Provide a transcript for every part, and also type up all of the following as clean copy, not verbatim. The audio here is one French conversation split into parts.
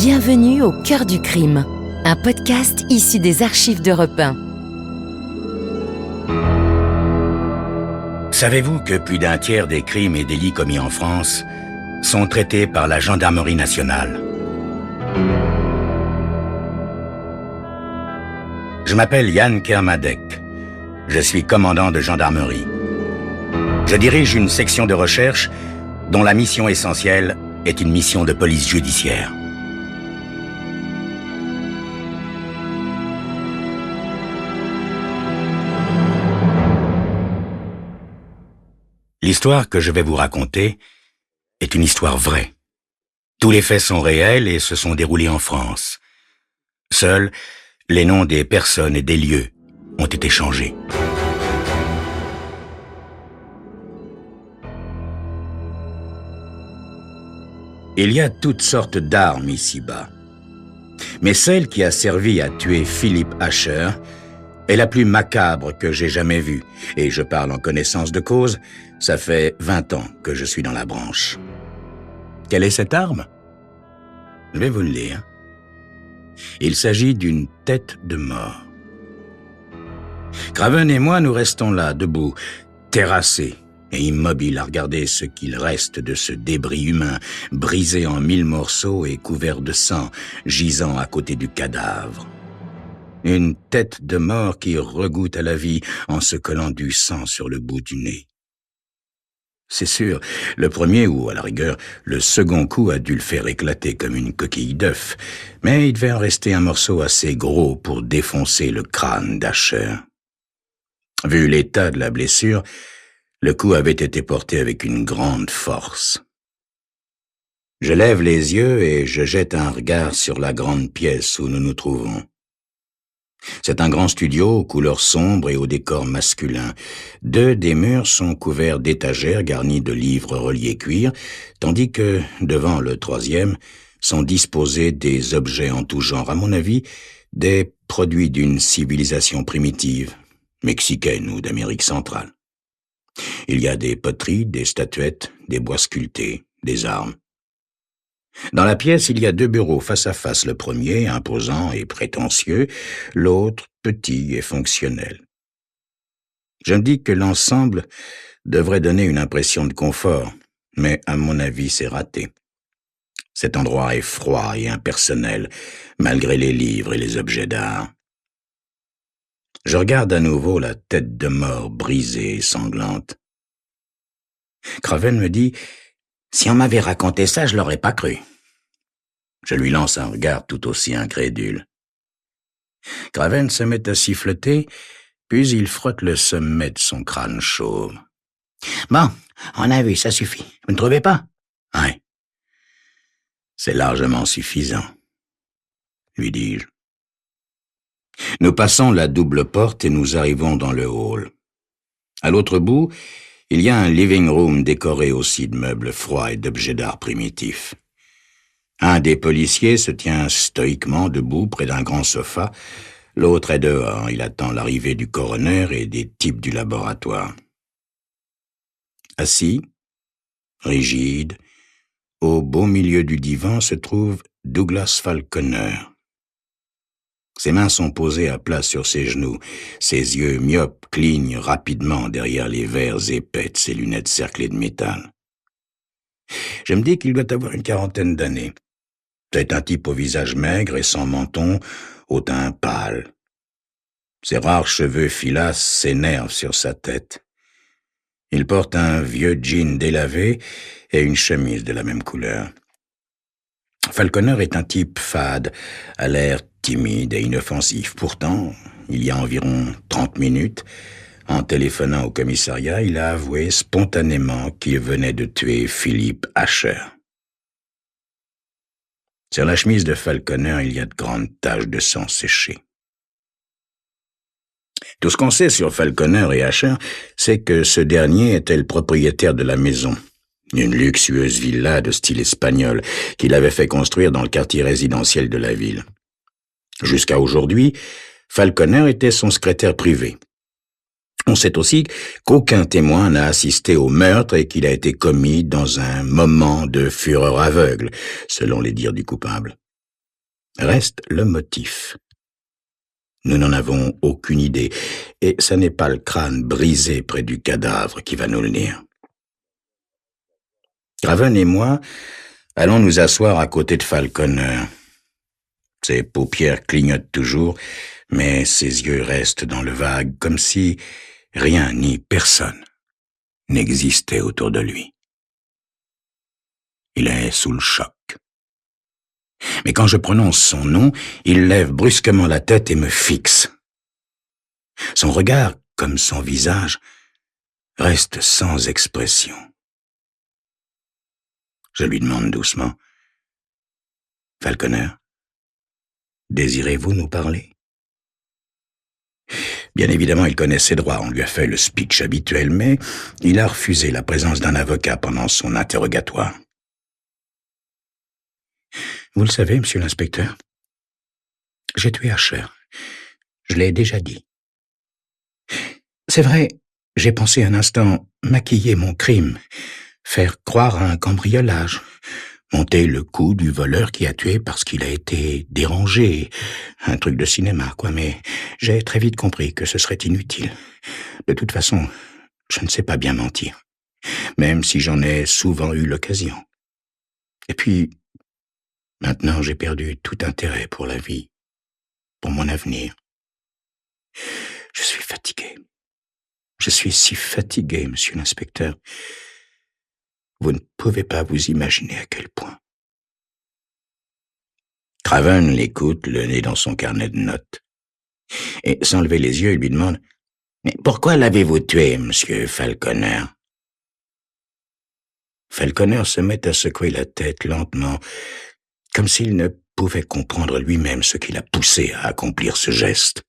Bienvenue au cœur du crime, un podcast issu des archives d'Europe 1. Savez-vous que plus d'un tiers des crimes et délits commis en France sont traités par la gendarmerie nationale? Je m'appelle Yann Kermadec. Je suis commandant de gendarmerie. Je dirige une section de recherche dont la mission essentielle est une mission de police judiciaire. L'histoire que je vais vous raconter est une histoire vraie. Tous les faits sont réels et se sont déroulés en France. Seuls, les noms des personnes et des lieux ont été changés. Il y a toutes sortes d'armes ici-bas. Mais celle qui a servi à tuer Philippe Asher est la plus macabre que j'ai jamais vue. Et je parle en connaissance de cause, ça fait 20 ans que je suis dans la branche. Quelle est cette arme? Je vais vous le lire. Il s'agit d'une tête de mort. Craven et moi, nous restons là, debout, terrassés et immobiles à regarder ce qu'il reste de ce débris humain, brisé en 1000 morceaux et couvert de sang, gisant à côté du cadavre. Une tête de mort qui regoute à la vie en se collant du sang sur le bout du nez. C'est sûr, le premier ou, à la rigueur, le second coup a dû le faire éclater comme une coquille d'œuf, mais il devait en rester un morceau assez gros pour défoncer le crâne d'Asher. Vu l'état de la blessure, le coup avait été porté avec une grande force. Je lève les yeux et je jette un regard sur la grande pièce où nous nous trouvons. C'est un grand studio aux couleurs sombres et au décor masculin. 2 des murs sont couverts d'étagères garnies de livres reliés cuir, tandis que, devant le 3e, sont disposés des objets en tout genre, à mon avis, des produits d'une civilisation primitive, mexicaine ou d'Amérique centrale. Il y a des poteries, des statuettes, des bois sculptés, des armes. Dans la pièce, il y a 2 bureaux face à face, le premier imposant et prétentieux, l'autre petit et fonctionnel. Je me dis que l'ensemble devrait donner une impression de confort, mais à mon avis, c'est raté. Cet endroit est froid et impersonnel, malgré les livres et les objets d'art. Je regarde à nouveau la tête de mort brisée et sanglante. Craven me dit: si on m'avait raconté ça, je l'aurais pas cru. Je lui lance un regard tout aussi incrédule. Craven se met à siffloter, puis il frotte le sommet de son crâne chauve. Bon, on a vu, ça suffit. Vous ne trouvez pas? Ouais. C'est largement suffisant, lui dis-je. Nous passons la double porte et nous arrivons dans le hall. À l'autre bout, il y a un living room décoré aussi de meubles froids et d'objets d'art primitifs. Un des policiers se tient stoïquement debout près d'un grand sofa. L'autre est dehors. Il attend l'arrivée du coroner et des types du laboratoire. Assis, rigide, au beau milieu du divan se trouve Douglas Falconer. Ses mains sont posées à plat sur ses genoux. Ses yeux myopes clignent rapidement derrière les verres épais de ses lunettes cerclées de métal. Je me dis qu'il doit avoir une 40aine d'années. C'est un type au visage maigre et sans menton, au teint pâle. Ses rares cheveux filasses s'énervent sur sa tête. Il porte un vieux jean délavé et une chemise de la même couleur. Falconer est un type fade, à l'air timide et inoffensif. Pourtant, il y a environ 30 minutes, en téléphonant au commissariat, il a avoué spontanément qu'il venait de tuer Philippe Asher. Sur la chemise de Falconer, il y a de grandes taches de sang séché. Tout ce qu'on sait sur Falconer et Asher, c'est que ce dernier était le propriétaire de la maison, une luxueuse villa de style espagnol qu'il avait fait construire dans le quartier résidentiel de la ville. Jusqu'à aujourd'hui, Falconer était son secrétaire privé. On sait aussi qu'aucun témoin n'a assisté au meurtre et qu'il a été commis dans un moment de fureur aveugle, selon les dires du coupable. Reste le motif. Nous n'en avons aucune idée, et ce n'est pas le crâne brisé près du cadavre qui va nous le dire. Craven et moi allons nous asseoir à côté de Falconer. Ses paupières clignotent toujours, mais ses yeux restent dans le vague, comme si rien ni personne n'existait autour de lui. Il est sous le choc. Mais quand je prononce son nom, il lève brusquement la tête et me fixe. Son regard, comme son visage, reste sans expression. Je lui demande doucement, « Falconer, désirez-vous nous parler ?» Bien évidemment, il connaît ses droits, on lui a fait le speech habituel, mais il a refusé la présence d'un avocat pendant son interrogatoire. Vous le savez, monsieur l'inspecteur, j'ai tué Asher. Je l'ai déjà dit. C'est vrai, j'ai pensé un instant maquiller mon crime, faire croire à un cambriolage, monter le coup du voleur qui a tué parce qu'il a été dérangé, un truc de cinéma, quoi, mais j'ai très vite compris que ce serait inutile. De toute façon, je ne sais pas bien mentir, même si j'en ai souvent eu l'occasion. Et puis, maintenant j'ai perdu tout intérêt pour la vie, pour mon avenir. Je suis fatigué. Je suis si fatigué, monsieur l'inspecteur. Vous ne pouvez pas vous imaginer à quel point. Craven l'écoute, le nez dans son carnet de notes. Et sans lever les yeux, il lui demande « Mais pourquoi l'avez-vous tué, monsieur Falconer ?» Falconer se met à secouer la tête lentement, comme s'il ne pouvait comprendre lui-même ce qui l'a poussé à accomplir ce geste.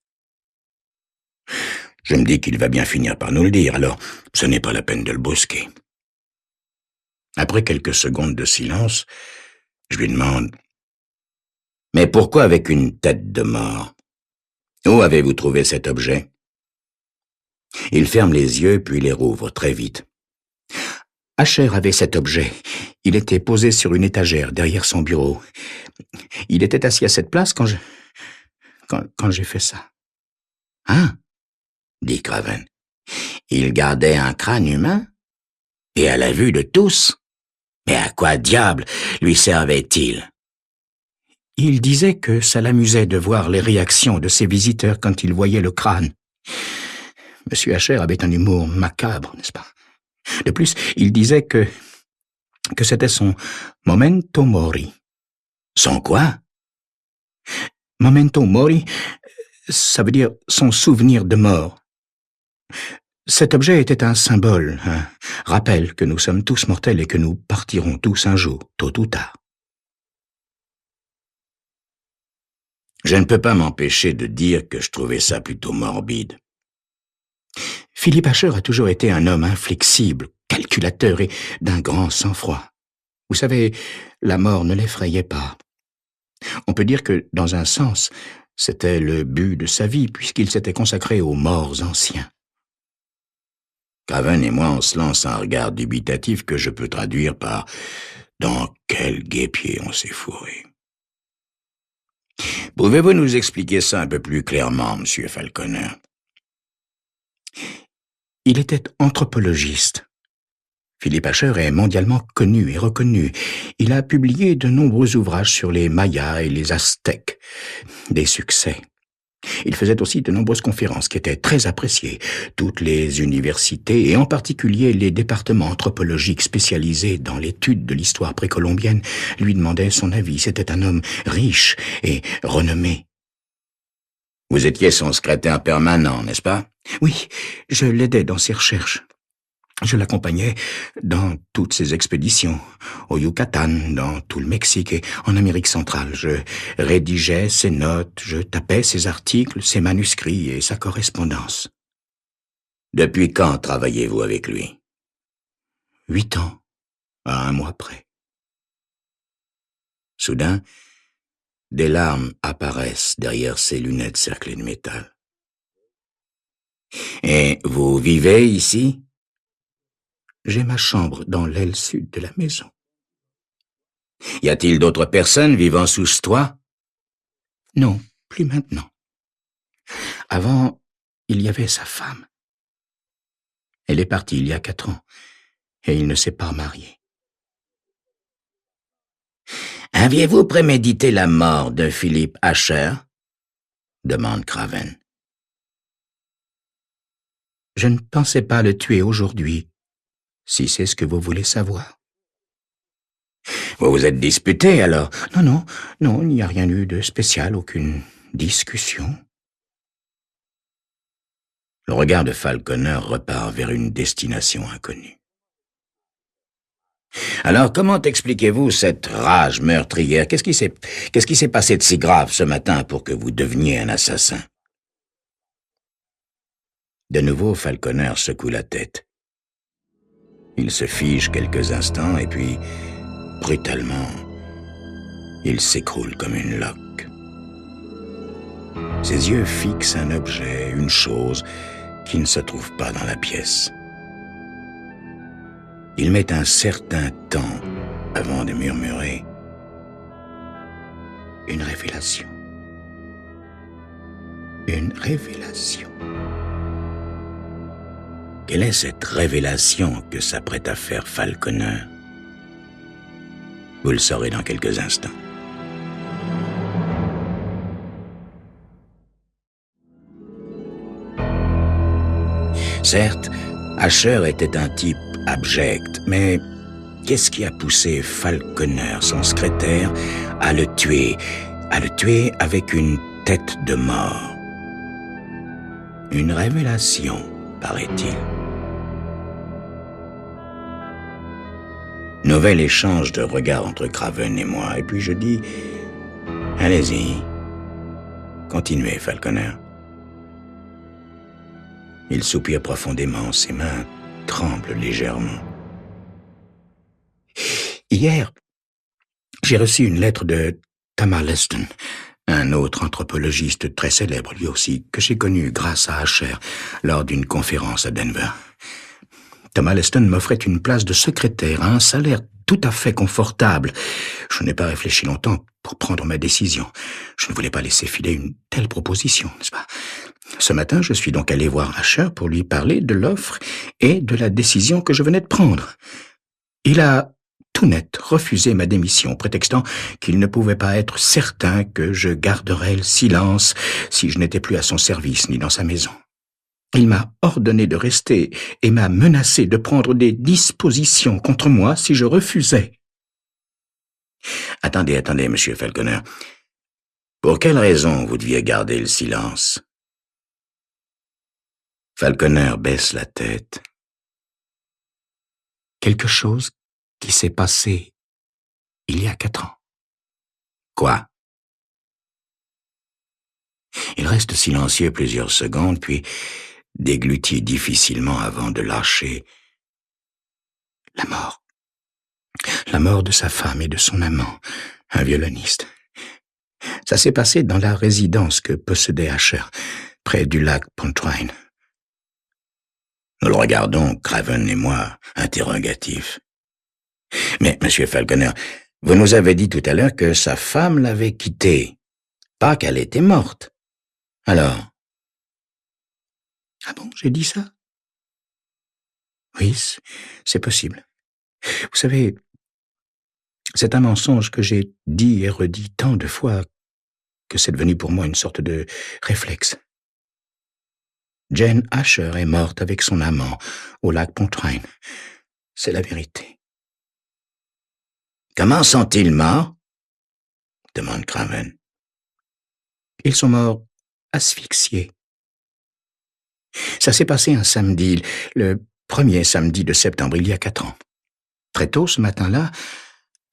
Je me dis qu'il va bien finir par nous le dire, alors ce n'est pas la peine de le brusquer. Après quelques secondes de silence, je lui demande « Mais pourquoi avec une tête de mort? Où avez-vous trouvé cet objet ?» Il ferme les yeux puis les rouvre très vite. Asher avait cet objet. Il était posé sur une étagère derrière son bureau. Il était assis à cette place quand j'ai fait ça. « Hein ?» dit Craven. « Il gardait un crâne humain? Et à la vue de tous? Mais à quoi diable lui servait-il » Il disait que ça l'amusait de voir les réactions de ses visiteurs quand ils voyaient le crâne. Monsieur Asher avait un humour macabre, n'est-ce pas? De plus, il disait que c'était son memento mori. Son quoi? Memento mori, ça veut dire son souvenir de mort. Cet objet était un symbole, un rappel que nous sommes tous mortels et que nous partirons tous un jour, tôt ou tard. Je ne peux pas m'empêcher de dire que je trouvais ça plutôt morbide. Philippe Asher a toujours été un homme inflexible, calculateur et d'un grand sang-froid. Vous savez, la mort ne l'effrayait pas. On peut dire que, dans un sens, c'était le but de sa vie, puisqu'il s'était consacré aux morts anciens. Craven et moi, on se lance un regard dubitatif que je peux traduire par « Dans quel guêpier on s'est fourré ?» Pouvez-vous nous expliquer ça un peu plus clairement, monsieur Falconer? Il était anthropologiste. Philippe Asher est mondialement connu et reconnu. Il a publié de nombreux ouvrages sur les Mayas et les Aztèques. Des succès. Il faisait aussi de nombreuses conférences qui étaient très appréciées. Toutes les universités, et en particulier les départements anthropologiques spécialisés dans l'étude de l'histoire précolombienne, lui demandaient son avis. C'était un homme riche et renommé. Vous étiez son secrétaire permanent, n'est-ce pas? Oui, je l'aidais dans ses recherches. Je l'accompagnais dans toutes ses expéditions, au Yucatan, dans tout le Mexique et en Amérique centrale. Je rédigeais ses notes, je tapais ses articles, ses manuscrits et sa correspondance. Depuis quand travaillez-vous avec lui? 8 ans, à 1 mois près. Soudain, des larmes apparaissent derrière ses lunettes cerclées de métal. Et vous vivez ici? J'ai ma chambre dans l'aile sud de la maison. Y a-t-il d'autres personnes vivant sous ce toit? Non, plus maintenant. Avant, il y avait sa femme. Elle est partie il y a 4 ans, et il ne s'est pas remarié. Aviez-vous prémédité la mort de Philip Asher? Demande Craven. Je ne pensais pas le tuer aujourd'hui, si c'est ce que vous voulez savoir. Vous vous êtes disputé alors? Non, il n'y a rien eu de spécial, aucune discussion. Le regard de Falconer repart vers une destination inconnue. Alors, comment expliquez-vous cette rage meurtrière? Qu'est-ce qui s'est passé de si grave ce matin pour que vous deveniez un assassin? De nouveau, Falconer secoue la tête. Il se fige quelques instants et puis, brutalement, il s'écroule comme une loque. Ses yeux fixent un objet, une chose qui ne se trouve pas dans la pièce. Il met un certain temps avant de murmurer « Une révélation. Une révélation. » Quelle est cette révélation que s'apprête à faire Falconer? Vous le saurez dans quelques instants. Certes, Asher était un type abject, mais qu'est-ce qui a poussé Falconer, son secrétaire, à le tuer avec une tête de mort? Une révélation, paraît-il. Nouvel échange de regards entre Craven et moi, et puis je dis « Allez-y, continuez, Falconer. » Il soupire profondément, ses mains tremblent légèrement. Hier, j'ai reçu une lettre de Thomas Leston, un autre anthropologiste très célèbre lui aussi, que j'ai connu grâce à Asher lors d'une conférence à Denver. Thomas Leston m'offrait une place de secrétaire à un salaire tout à fait confortable. Je n'ai pas réfléchi longtemps pour prendre ma décision. Je ne voulais pas laisser filer une telle proposition, n'est-ce pas? Ce matin, je suis donc allé voir Asher pour lui parler de l'offre et de la décision que je venais de prendre. Il a tout net refusé ma démission, prétextant qu'il ne pouvait pas être certain que je garderais le silence si je n'étais plus à son service ni dans sa maison. Il m'a ordonné de rester et m'a menacé de prendre des dispositions contre moi si je refusais. Attendez, monsieur Falconer. Pour quelle raison vous deviez garder le silence? Falconer baisse la tête. Quelque chose qui s'est passé il y a 4 ans. Quoi? Il reste silencieux plusieurs secondes, puis déglutit difficilement avant de lâcher. La mort. La mort de sa femme et de son amant, un violoniste. Ça s'est passé dans la résidence que possédait Asher, près du lac Pontchartrain. Nous le regardons, Craven et moi, interrogatifs. Mais, monsieur Falconer, vous nous avez dit tout à l'heure que sa femme l'avait quitté, pas qu'elle était morte. Alors? Ah bon, j'ai dit ça? Oui, c'est possible. Vous savez, c'est un mensonge que j'ai dit et redit tant de fois que c'est devenu pour moi une sorte de réflexe. Jane Asher est morte avec son amant au lac Pontchartrain. C'est la vérité. Comment sont-ils morts? Demande Craven. Ils sont morts asphyxiés. Ça s'est passé un samedi, le premier samedi de septembre, il y a 4 ans. Très tôt ce matin-là,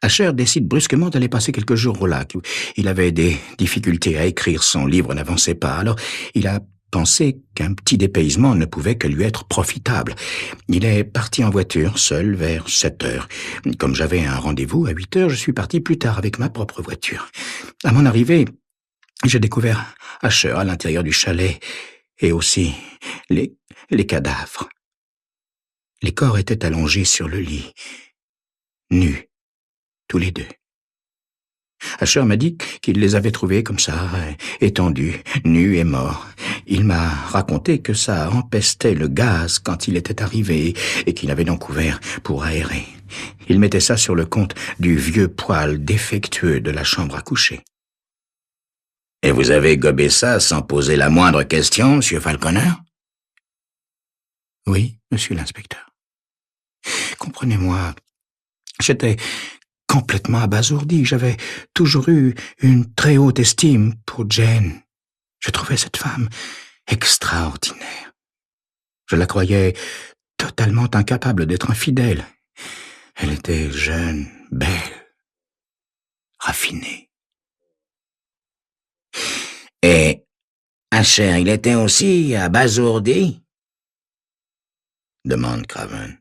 Asher décide brusquement d'aller passer quelques jours au lac. Il avait des difficultés à écrire, son livre n'avançait pas, alors il a pensé qu'un petit dépaysement ne pouvait que lui être profitable. Il est parti en voiture, seul, vers 7 heures. Comme j'avais un rendez-vous à 8 heures, je suis parti plus tard avec ma propre voiture. À mon arrivée, j'ai découvert Asher à l'intérieur du chalet et aussi les cadavres. Les corps étaient allongés sur le lit, nus, tous les deux. Asher m'a dit qu'il les avait trouvés comme ça, étendus, nus et morts. Il m'a raconté que ça empestait le gaz quand il était arrivé et qu'il avait donc ouvert pour aérer. Il mettait ça sur le compte du vieux poêle défectueux de la chambre à coucher. Et vous avez gobé ça sans poser la moindre question, monsieur Falconer? Oui, monsieur l'inspecteur. Comprenez-moi, j'étais complètement abasourdi. J'avais toujours eu une très haute estime pour Jane. Je trouvais cette femme extraordinaire. Je la croyais totalement incapable d'être infidèle. Elle était jeune, belle, raffinée. Et Asher, il était aussi abasourdi? Demande Craven.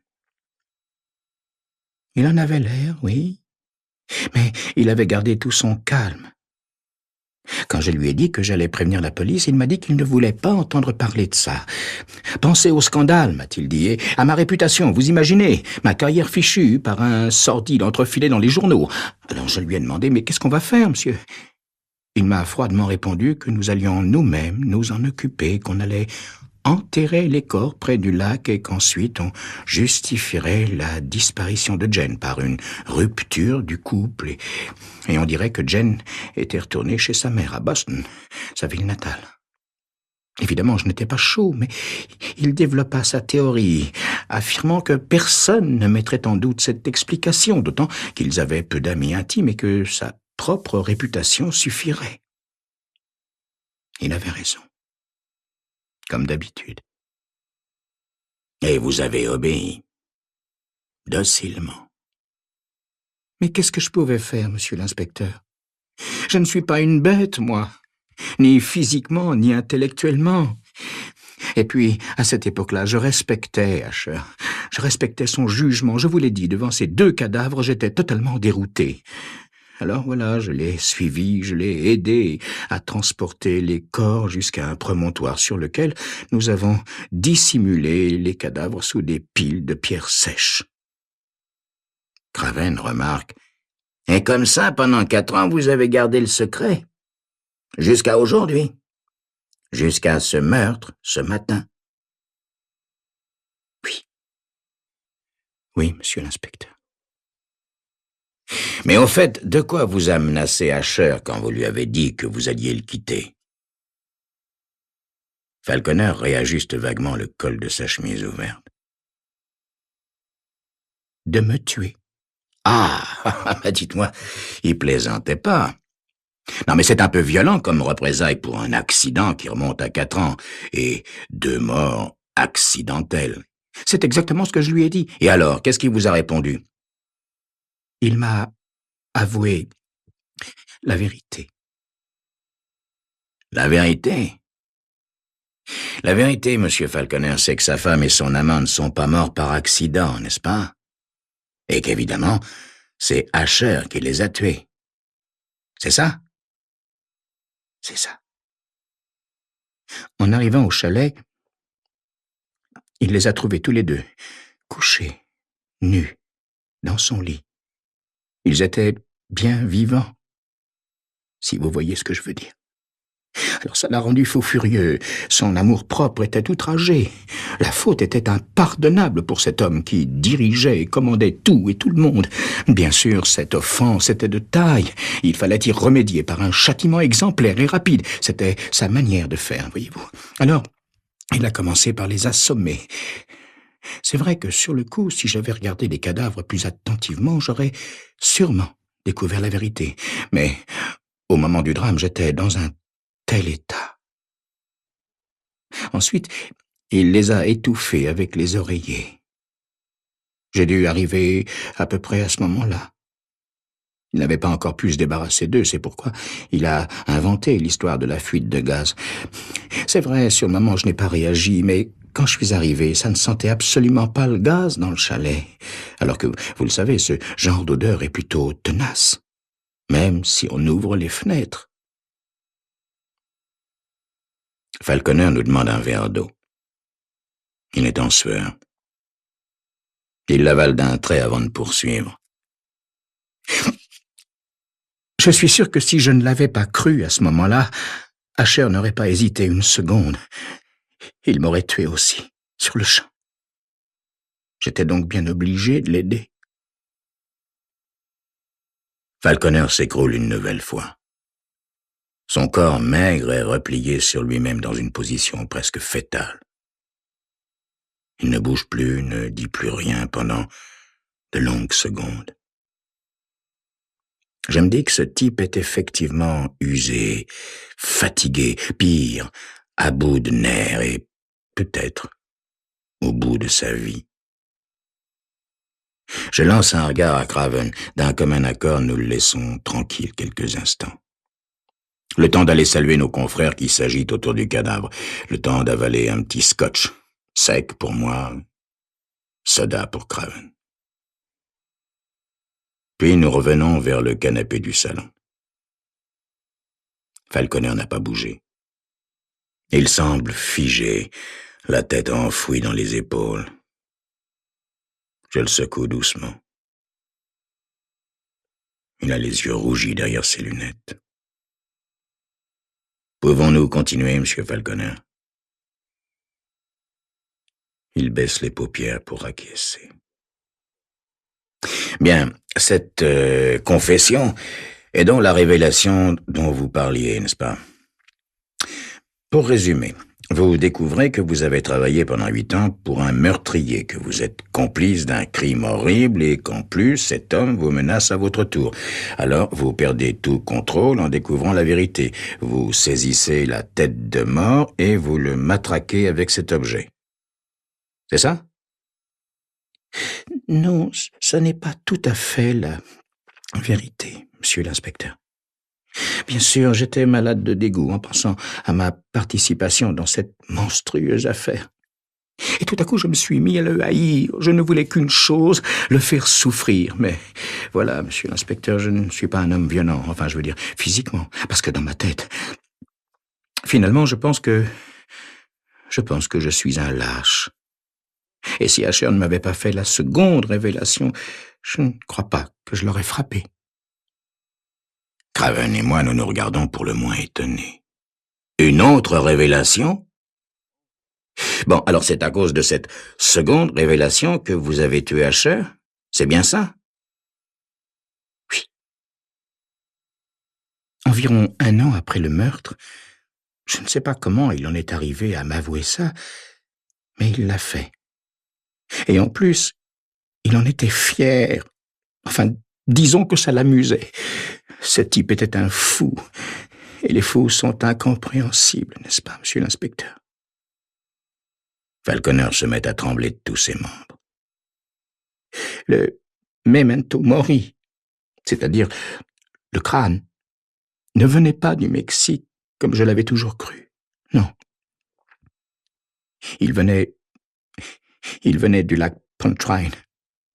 Il en avait l'air, oui, mais il avait gardé tout son calme. Quand je lui ai dit que j'allais prévenir la police, il m'a dit qu'il ne voulait pas entendre parler de ça. Pensez au scandale, m'a-t-il dit, et à ma réputation, vous imaginez, ma carrière fichue par un sordide entrefilé dans les journaux. Alors je lui ai demandé, mais qu'est-ce qu'on va faire, monsieur? Il m'a froidement répondu que nous allions nous-mêmes nous en occuper, qu'on allait enterrer les corps près du lac et qu'ensuite on justifierait la disparition de Jane par une rupture du couple et on dirait que Jane était retournée chez sa mère à Boston, sa ville natale. Évidemment, je n'étais pas chaud, mais il développa sa théorie, affirmant que personne ne mettrait en doute cette explication, d'autant qu'ils avaient peu d'amis intimes et que sa propre réputation suffirait. Il avait raison. Comme d'habitude. Et vous avez obéi. Docilement. Mais qu'est-ce que je pouvais faire, monsieur l'inspecteur? Je ne suis pas une bête, moi. Ni physiquement, ni intellectuellement. Et puis, à cette époque-là, je respectais Asher. Je respectais son jugement. Je vous l'ai dit, devant ces 2 cadavres, j'étais totalement dérouté. Alors voilà, je l'ai suivi, je l'ai aidé à transporter les corps jusqu'à un promontoire sur lequel nous avons dissimulé les cadavres sous des piles de pierres sèches. Craven remarque, « Et comme ça, pendant 4 ans, vous avez gardé le secret? Jusqu'à aujourd'hui? Jusqu'à ce meurtre, ce matin? » Oui. Oui, monsieur l'inspecteur. Mais au fait, de quoi vous a menacé Asher quand vous lui avez dit que vous alliez le quitter? Falconer réajuste vaguement le col de sa chemise ouverte. De me tuer. Ah, dites-moi, il plaisantait pas. Non, mais c'est un peu violent comme représailles pour un accident qui remonte à 4 ans et 2 morts accidentelles. C'est exactement ce que je lui ai dit. Et alors, qu'est-ce qu'il vous a répondu? Il m'a avoué la vérité. La vérité? La vérité, monsieur Falconer, c'est que sa femme et son amant ne sont pas morts par accident, n'est-ce pas? Et qu'évidemment, c'est Asher qui les a tués. C'est ça? C'est ça. En arrivant au chalet, il les a trouvés tous les 2, couchés, nus, dans son lit. Ils étaient bien vivants, si vous voyez ce que je veux dire. Alors ça l'a rendu fou furieux. Son amour-propre était outragé. La faute était impardonnable pour cet homme qui dirigeait et commandait tout et tout le monde. Bien sûr, cette offense était de taille. Il fallait y remédier par un châtiment exemplaire et rapide. C'était sa manière de faire, voyez-vous. Alors, il a commencé par les assommer. C'est vrai que sur le coup, si j'avais regardé les cadavres plus attentivement, j'aurais sûrement découvert la vérité. Mais au moment du drame, j'étais dans un tel état. Ensuite, il les a étouffés avec les oreillers. J'ai dû arriver à peu près à ce moment-là. Il n'avait pas encore pu se débarrasser d'eux, c'est pourquoi il a inventé l'histoire de la fuite de gaz. C'est vrai, sur le moment, je n'ai pas réagi, mais quand je suis arrivé, ça ne sentait absolument pas le gaz dans le chalet. Alors que, vous le savez, ce genre d'odeur est plutôt tenace, même si on ouvre les fenêtres. Falconer nous demande un verre d'eau. Il est en sueur. Il l'avale d'un trait avant de poursuivre. Je suis sûr que si je ne l'avais pas cru à ce moment-là, Asher n'aurait pas hésité une seconde. Il m'aurait tué aussi, sur le champ. J'étais donc bien obligé de l'aider. Falconer s'écroule une nouvelle fois. Son corps maigre est replié sur lui-même dans une position presque fétale. Il ne bouge plus, ne dit plus rien pendant de longues secondes. Je me dis que ce type est effectivement usé, fatigué, pire, à bout de nerfs et peut-être au bout de sa vie. Je lance un regard à Craven. D'un commun accord, nous le laissons tranquille quelques instants. Le temps d'aller saluer nos confrères qui s'agitent autour du cadavre. Le temps d'avaler un petit scotch. Sec pour moi, soda pour Craven. Puis nous revenons vers le canapé du salon. Falconer n'a pas bougé. Il semble figé, la tête enfouie dans les épaules. Je le secoue doucement. Il a les yeux rougis derrière ses lunettes. Pouvons-nous continuer, monsieur Falconer? Il baisse les paupières pour acquiescer. Bien, cette confession est donc la révélation dont vous parliez, n'est-ce pas? Pour résumer, vous découvrez que vous avez travaillé pendant 8 ans pour un meurtrier, que vous êtes complice d'un crime horrible et qu'en plus, cet homme vous menace à votre tour. Alors, vous perdez tout contrôle en découvrant la vérité. Vous saisissez la tête de mort et vous le matraquez avec cet objet. C'est ça? Non, ce n'est pas tout à fait la vérité, monsieur l'inspecteur. Bien sûr, j'étais malade de dégoût en pensant à ma participation dans cette monstrueuse affaire. Et tout à coup, je me suis mis à le haïr. Je ne voulais qu'une chose, le faire souffrir. Mais voilà, monsieur l'inspecteur, je ne suis pas un homme violent, enfin, je veux dire, physiquement, parce que dans ma tête, finalement, je pense que je suis un lâche. Et si Asher ne m'avait pas fait la seconde révélation, je ne crois pas que je l'aurais frappé. Craven et moi, nous nous regardons pour le moins étonnés. Une autre révélation? Bon, alors c'est à cause de cette seconde révélation que vous avez tué Asher? C'est bien ça? Oui. Environ 1 an après le meurtre, je ne sais pas comment il en est arrivé à m'avouer ça, mais il l'a fait. Et en plus, il en était fier. Enfin, disons que ça l'amusait. Ce type était un fou. Et les fous sont incompréhensibles, n'est-ce pas, monsieur l'inspecteur? Falconer se met à trembler de tous ses membres. Le memento mori, c'est-à-dire le crâne, ne venait pas du Mexique comme je l'avais toujours cru. Non. Il venait du lac Pontchartrain,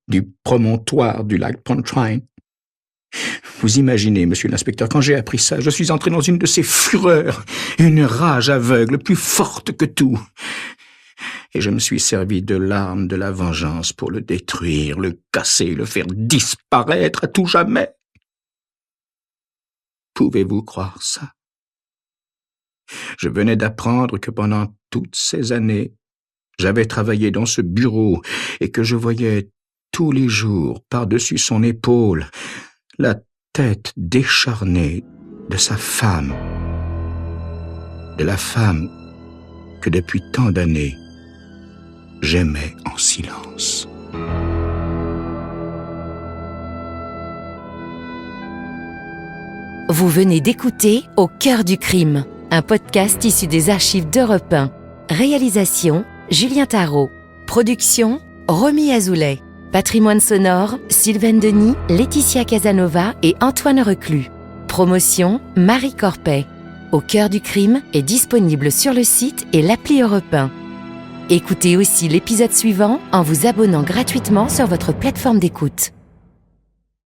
du promontoire du lac Pontchartrain. Vous imaginez, monsieur l'inspecteur, quand j'ai appris ça, je suis entré dans une de ces fureurs, une rage aveugle, plus forte que tout. Et je me suis servi de l'arme de la vengeance pour le détruire, le casser, le faire disparaître à tout jamais. Pouvez-vous croire ça? Je venais d'apprendre que pendant toutes ces années, j'avais travaillé dans ce bureau et que je voyais tous les jours, par-dessus son épaule, la tête décharnée de sa femme, de la femme que depuis tant d'années, j'aimais en silence. Vous venez d'écouter Au cœur du crime, un podcast issu des archives d'Europe 1. Réalisation, Julien Tarot. Production, Romy Azoulay. Patrimoine sonore, Sylvaine Denis, Laetitia Casanova et Antoine Reclus. Promotion, Marie Corpet. Au cœur du crime est disponible sur le site et l'appli Europe 1. Écoutez aussi l'épisode suivant en vous abonnant gratuitement sur votre plateforme d'écoute.